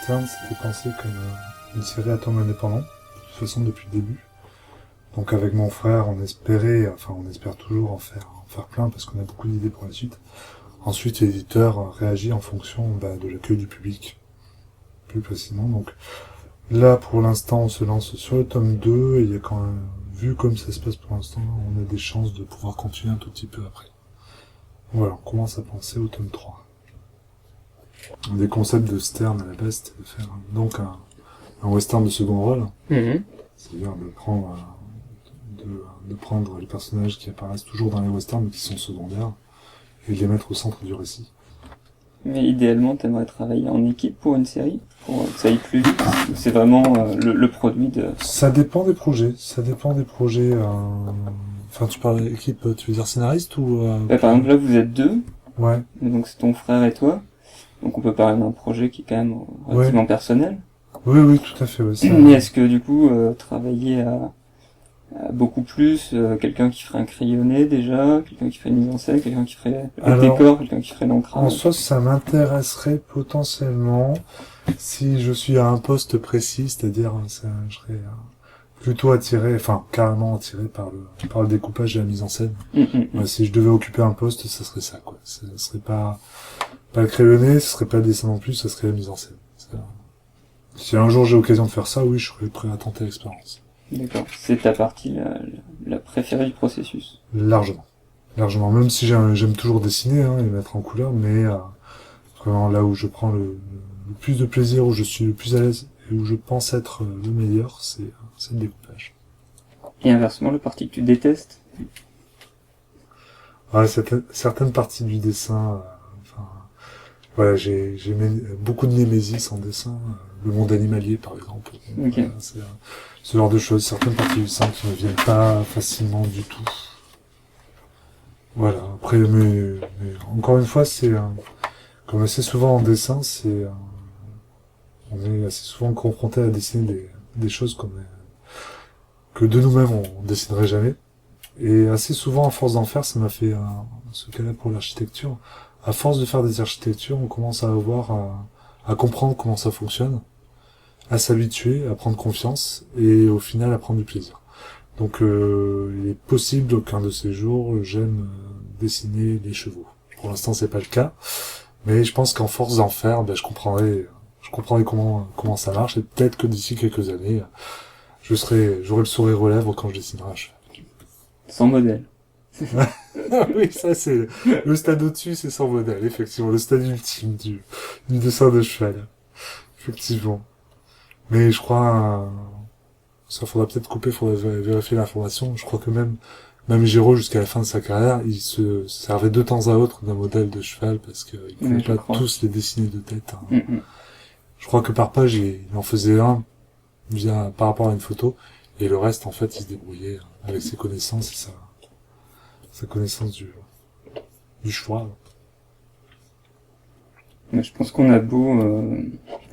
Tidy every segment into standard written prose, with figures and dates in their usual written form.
western, c'était pensé comme une série à thème indépendant, de toute façon depuis le début. Donc avec mon frère, on espère toujours en faire plein parce qu'on a beaucoup d'idées pour la suite. Ensuite, l'éditeur réagit en fonction de l'accueil du public, plus précisément. Donc là, pour l'instant, on se lance sur le tome 2 et il y a quand même, vu comme ça se passe pour l'instant, on a des chances de pouvoir continuer un tout petit peu après. Voilà, on commence à penser au tome 3. Un des concepts de Stern à la base, c'était de faire donc un western de second rôle, c'est-à-dire de prendre les personnages qui apparaissent toujours dans les westerns mais qui sont secondaires et de les mettre au centre du récit. Mais idéalement, t'aimerais travailler en équipe pour une série, pour que ça aille plus vite. C'est vraiment le produit de... Ça dépend des projets. Enfin, tu parles d'équipe, tu veux dire scénariste ou... Par exemple, là, vous êtes deux. Ouais. Donc c'est ton frère et toi. Donc on peut parler d'un projet qui est quand même relativement personnel. Oui, tout à fait. Ouais, mais est-ce que du coup, travailler à beaucoup plus, quelqu'un qui ferait un crayonné déjà, quelqu'un qui ferait une mise en scène, quelqu'un qui ferait le décor, quelqu'un qui ferait l'ancrage. En soi, ça m'intéresserait potentiellement si je suis à un poste précis, c'est-à-dire je serais plutôt carrément attiré par le découpage et la mise en scène. Ouais, si je devais occuper un poste, ça serait ça, quoi. Ce serait pas le crayonné, ce serait pas le dessin non plus, ça serait la mise en scène. Si un jour j'ai l'occasion de faire ça, oui, je serais prêt à tenter l'expérience. D'accord. C'est ta partie la préférée du processus. Largement. Même si j'aime toujours dessiner, et mettre en couleur, mais vraiment là où je prends le plus de plaisir, où je suis le plus à l'aise et où je pense être le meilleur, c'est le découpage. Et inversement, la partie que tu détestes? Ouais, certaines parties du dessin, j'ai beaucoup de némésis en dessin, le monde animalier par exemple. Okay. Voilà, c'est ce genre de choses, certaines parties du dessin qui ne viennent pas facilement du tout. Voilà, après, mais encore une fois, c'est comme assez souvent en dessin, on est assez souvent confronté à dessiner des choses que de nous-mêmes on dessinerait jamais. Et assez souvent, à force d'en faire, ça m'a fait ce cas-là pour l'architecture. À force de faire des architectures, on commence à comprendre comment ça fonctionne, à s'habituer, à prendre confiance et au final à prendre du plaisir. Donc il est possible qu'un de ces jours, j'aime dessiner les chevaux. Pour l'instant, c'est pas le cas, mais je pense qu'en force d'en faire, je comprendrai comment ça marche et peut-être que d'ici quelques années, j'aurai le sourire aux lèvres quand je dessinerai un cheval. Sans modèle. Oui, ça c'est le stade au-dessus, c'est sans modèle, effectivement, le stade ultime du dessin de cheval, effectivement. Mais je crois, ça faudra peut-être couper, faudra vérifier l'information. Je crois que même Giraud, jusqu'à la fin de sa carrière, il se servait de temps à autre d'un modèle de cheval parce qu'il pouvait pas tous les dessiner de tête. Je crois que par page, il en faisait un par rapport à une photo, et le reste, en fait, il se débrouillait avec ses connaissances et sa connaissance du cheval. Mais je pense qu'on a beau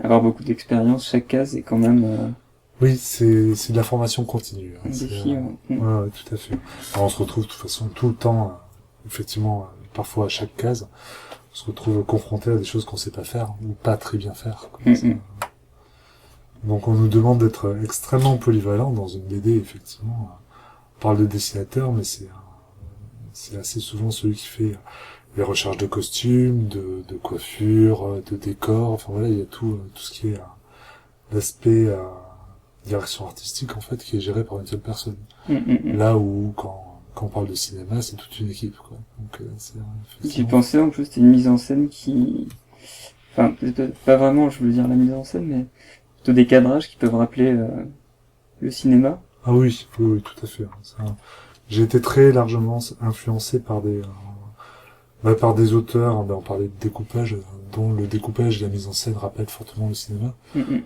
avoir beaucoup d'expérience, chaque case est quand même... Oui, c'est de la formation continue. Un défi, ouais, tout à fait. Alors, on se retrouve de toute façon tout le temps, effectivement, parfois à chaque case, on se retrouve confronté à des choses qu'on sait pas faire ou pas très bien faire. Donc on nous demande d'être extrêmement polyvalent dans une BD, effectivement. On parle de dessinateur, mais c'est assez souvent celui qui fait les recherches de costumes, de coiffure, de décor. Enfin voilà, il y a tout ce qui est l'aspect direction artistique en fait qui est géré par une seule personne. Là où quand on parle de cinéma, c'est toute une équipe, quoi. Donc J'ai pensé en plus c'était une mise en scène qui, enfin pas vraiment, je veux dire la mise en scène, mais plutôt des cadrages qui peuvent rappeler le cinéma. Ah oui, tout à fait. J'ai été très largement influencé par des auteurs. On parlait de découpage, dont le découpage et la mise en scène rappellent fortement le cinéma.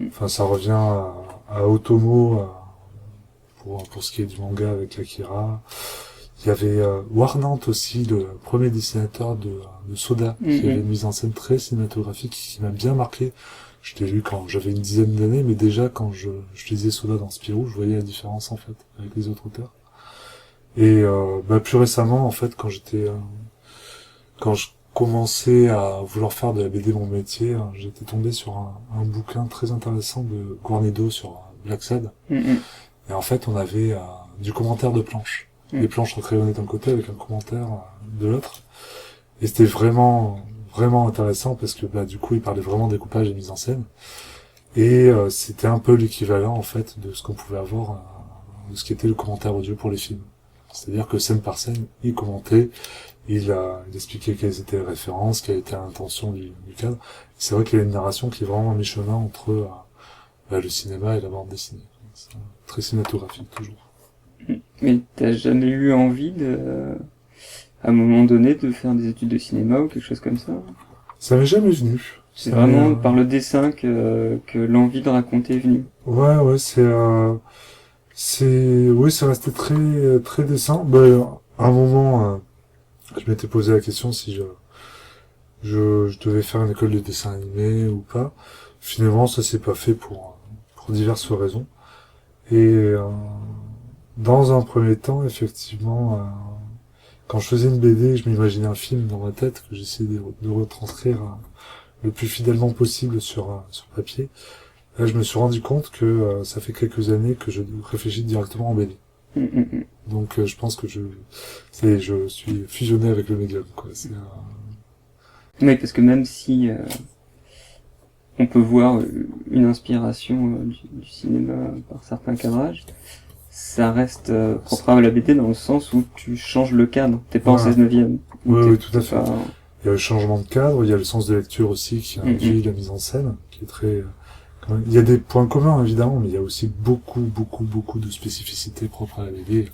Enfin, ça revient à Otomo pour ce qui est du manga avec Akira. Il y avait Warnant aussi, le premier dessinateur de Soda, qui avait une mise en scène très cinématographique qui m'a bien marqué. Je l'ai lu quand j'avais une dizaine d'années, mais déjà quand je lisais Soda dans Spirou, je voyais la différence en fait avec les autres auteurs. Et plus récemment, en fait, quand commencé à vouloir faire de la BD mon métier, j'étais tombé sur un bouquin très intéressant de Guarnedo sur Black Sad. Et en fait, on avait du commentaire de planches. Les planches recrayonnées d'un côté avec un commentaire de l'autre. Et c'était vraiment, vraiment intéressant parce que du coup, il parlait vraiment découpage et mise en scène. Et c'était un peu l'équivalent en fait de ce qu'on pouvait avoir, de ce qui était le commentaire audio pour les films. C'est-à-dire que scène par scène, il commentait, il expliquait quelles étaient les références, quelle était l'intention du cadre. C'est vrai qu'il y a une narration qui est vraiment à mi-chemin entre le cinéma et la bande dessinée. C'est très cinématographique toujours. Mais t'as jamais eu envie à un moment donné, de faire des études de cinéma ou quelque chose comme ça? Ça m'est jamais venu. C'est vraiment par le dessin que l'envie de raconter est venue. Ouais, oui, c'est resté très, très dessin. À un moment, je m'étais posé la question si je devais faire une école de dessin animé ou pas. Finalement, ça s'est pas fait pour diverses raisons. Et dans un premier temps, effectivement, quand je faisais une BD, je m'imaginais un film dans ma tête que j'essayais de retranscrire le plus fidèlement possible sur papier. Là, je me suis rendu compte que ça fait quelques années que je réfléchis directement en BD. Donc, je pense que je suis fusionné avec le médium, quoi. Oui, parce que même si on peut voir une inspiration du cinéma par certains cadrages, ça reste propre à la BD dans le sens où tu changes le cadre. T'es pas en 16/9. Oui, tout à fait. Il y a le changement de cadre, il y a le sens de lecture aussi qui induit la mise en scène, qui est très... Il y a des points communs évidemment, mais il y a aussi beaucoup de spécificités propres à la BD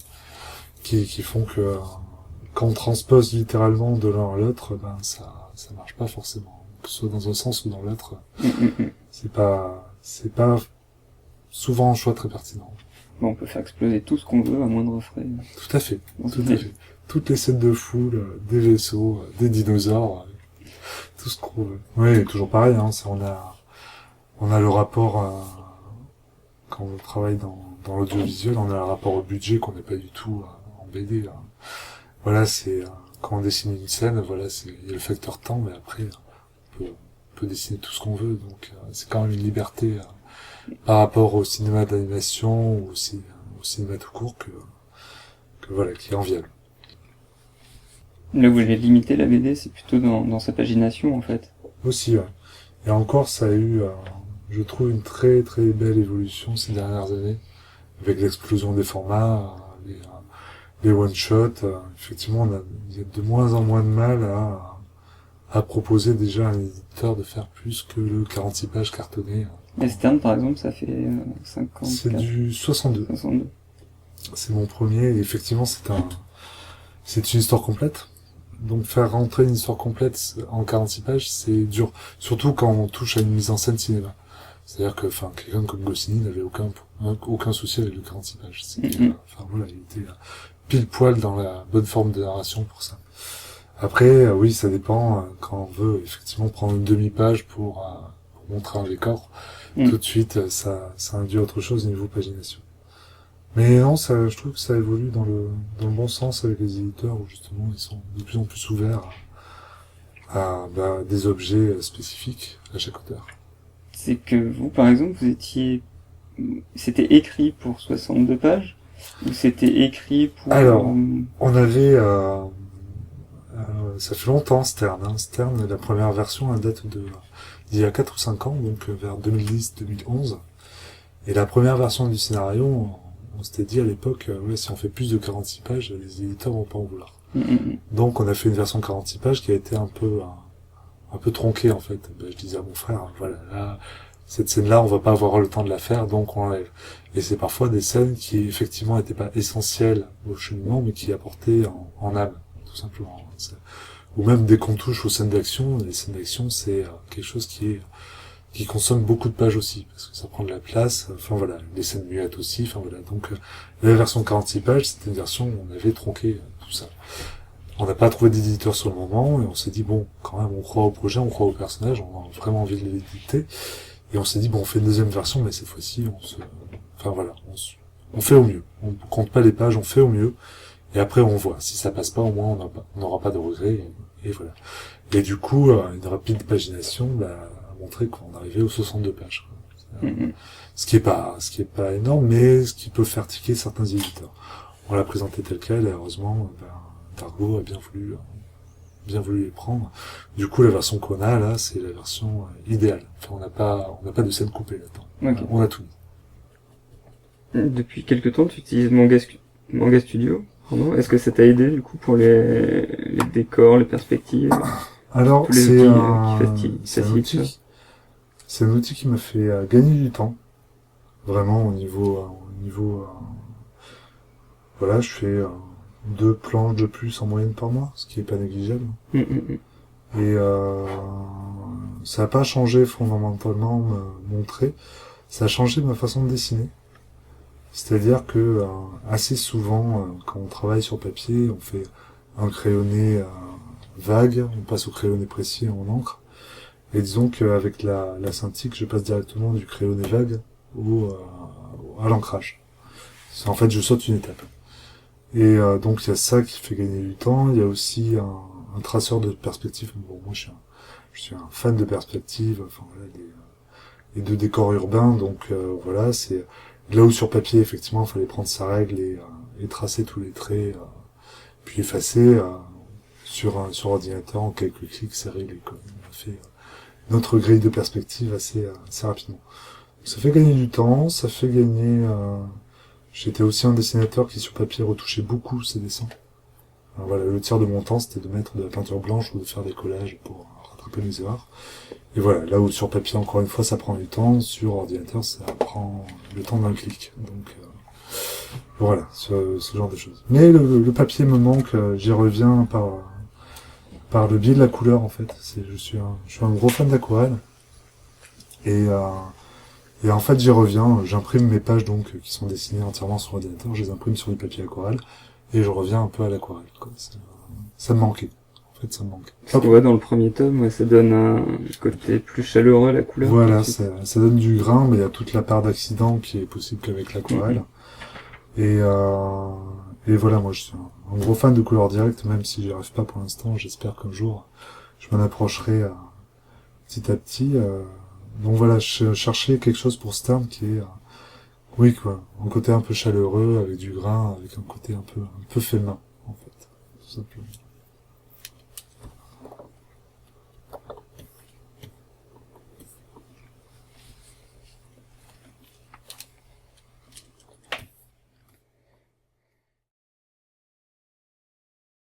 qui font que quand on transpose littéralement de l'un à l'autre, ça marche pas forcément. Que ce soit dans un sens ou dans l'autre, c'est pas souvent un choix très pertinent. Bon, on peut faire exploser tout ce qu'on veut à moindre frais. Tout à fait. Toutes les scènes de foule, des vaisseaux, des dinosaures, tout ce qu'on veut. Oui, toujours pareil, hein, on a le rapport quand on travaille dans l'audiovisuel, on a le rapport au budget qu'on n'a pas du tout en BD. Là. Voilà, c'est quand on dessine une scène, voilà, il y a le facteur temps, mais après on peut dessiner tout ce qu'on veut, donc c'est quand même une liberté par rapport au cinéma d'animation ou aussi au cinéma tout court que voilà, qui est enviable. Là où j'ai limité la BD, c'est plutôt dans sa pagination en fait. Aussi, ouais. Et encore, ça a eu, je trouve, une très très belle évolution ces dernières années, avec l'explosion des formats, les one-shots. Effectivement, il y a de moins en moins de mal à proposer déjà à un éditeur de faire plus que le 46 pages cartonné. Stern, par exemple, ça fait 50. C'est du 62. C'est mon premier, et effectivement, c'est une histoire complète. Donc faire rentrer une histoire complète en 46 pages, c'est dur. Surtout quand on touche à une mise en scène cinéma. C'est-à-dire que, quelqu'un comme Goscinny n'avait aucun souci avec le 46 pages. Il était pile poil dans la bonne forme de narration pour ça. Après, oui, ça dépend. Quand on veut effectivement prendre une demi-page pour montrer un décor, tout de suite, ça induit autre chose niveau pagination. Mais non, je trouve que ça évolue dans le bon sens avec les éditeurs où justement ils sont de plus en plus ouverts à des objets spécifiques à chaque auteur. C'est que vous, par exemple, c'était écrit pour 62 pages ou c'était écrit pour... Alors, on avait, ça fait longtemps Stern. Stern, la première version, elle date d'il y a 4 ou 5 ans, donc vers 2010-2011. Et la première version du scénario, on s'était dit à l'époque, si on fait plus de 46 pages, les éditeurs vont pas en vouloir. Donc on a fait une version 46 pages qui a été un peu tronquée en fait. Je disais à mon frère, voilà, là, cette scène-là, on va pas avoir le temps de la faire, donc on l'enlève. Et c'est parfois des scènes qui effectivement n'étaient pas essentielles au cheminement, mais qui apportaient en âme, tout simplement. Ou même dès qu'on touche aux scènes d'action, les scènes d'action, c'est quelque chose qui consomme beaucoup de pages aussi, parce que ça prend de la place, les scènes muettes aussi, donc la version 46 pages, c'était une version où on avait tronqué tout ça. On n'a pas trouvé d'éditeur sur le moment, et on s'est dit, bon, quand même, on croit au projet, on croit au personnage, on a vraiment envie de l'éditer, et on s'est dit, bon, on fait une deuxième version, mais cette fois-ci, on fait au mieux. On compte pas les pages, on fait au mieux, et après on voit. Si ça passe pas, au moins on n'aura pas de regrets, Et voilà. Et du coup, une rapide pagination a montré qu'on arrivait aux 62 pages. Ce qui est pas énorme, mais ce qui peut faire tiquer certains éditeurs. On l'a présenté tel quel, et heureusement, Dargo a bien voulu les prendre. Du coup, la version qu'on a là, c'est la version idéale. Enfin, on n'a pas de scène coupée là-dedans. Okay. On a tout mis. Depuis quelque temps, tu utilises Manga Studio. Est-ce que ça t'a aidé du coup pour les décors, les perspectives, alors tous les outils c'est un outil qui m'a fait gagner du temps, vraiment au niveau voilà, je fais 2 planches de plus en moyenne par mois, ce qui est pas négligeable. Et ça n'a pas changé fondamentalement mon trait, ça a changé ma façon de dessiner. C'est-à-dire que assez souvent, quand on travaille sur papier, on fait un crayonné vague, on passe au crayonné précis en encre. Et disons qu'avec la Cintiq, je passe directement du crayonné vague à l'ancrage. En fait, je saute une étape. Et donc il y a ça qui fait gagner du temps. Il y a aussi un traceur de perspective. Bon, moi je suis un fan de perspective, enfin voilà, et de décors urbains. Donc voilà, c'est là où sur papier effectivement il fallait prendre sa règle et tracer tous les traits, puis effacer sur ordinateur en quelques clics, c'est réglé quoi. On a fait notre grille de perspective assez rapidement. Ça fait gagner du temps, ça fait gagner. J'étais aussi un dessinateur qui sur papier retouchait beaucoup ses dessins. Alors, voilà, le tiers de mon temps c'était de mettre de la peinture blanche ou de faire des collages pour rattraper mes erreurs. Et voilà, là où sur papier encore une fois ça prend du temps, sur ordinateur ça prend le temps d'un clic. Donc voilà, ce genre de choses. Mais le papier me manque, j'y reviens par le biais de la couleur en fait. Je suis un gros fan d'aquarelle. Et en fait j'y reviens, j'imprime mes pages donc qui sont dessinées entièrement sur ordinateur, je les imprime sur du papier aquarelle et je reviens un peu à l'aquarelle. Ça me manquait. En fait, ça me manque. Ouais, dans le premier tome, ça donne un côté plus chaleureux, la couleur. Voilà, ça donne du grain, mais il y a toute la part d'accident qui est possible qu'avec l'aquarelle. Et voilà, moi je suis un gros fan de couleur directe, même si j'y arrive pas pour l'instant, j'espère qu'un jour je m'en approcherai petit à petit. Donc voilà, je cherchais quelque chose pour Stern qui est, oui quoi, un côté un peu chaleureux, avec du grain, avec un côté un peu fait main, en fait, tout simplement.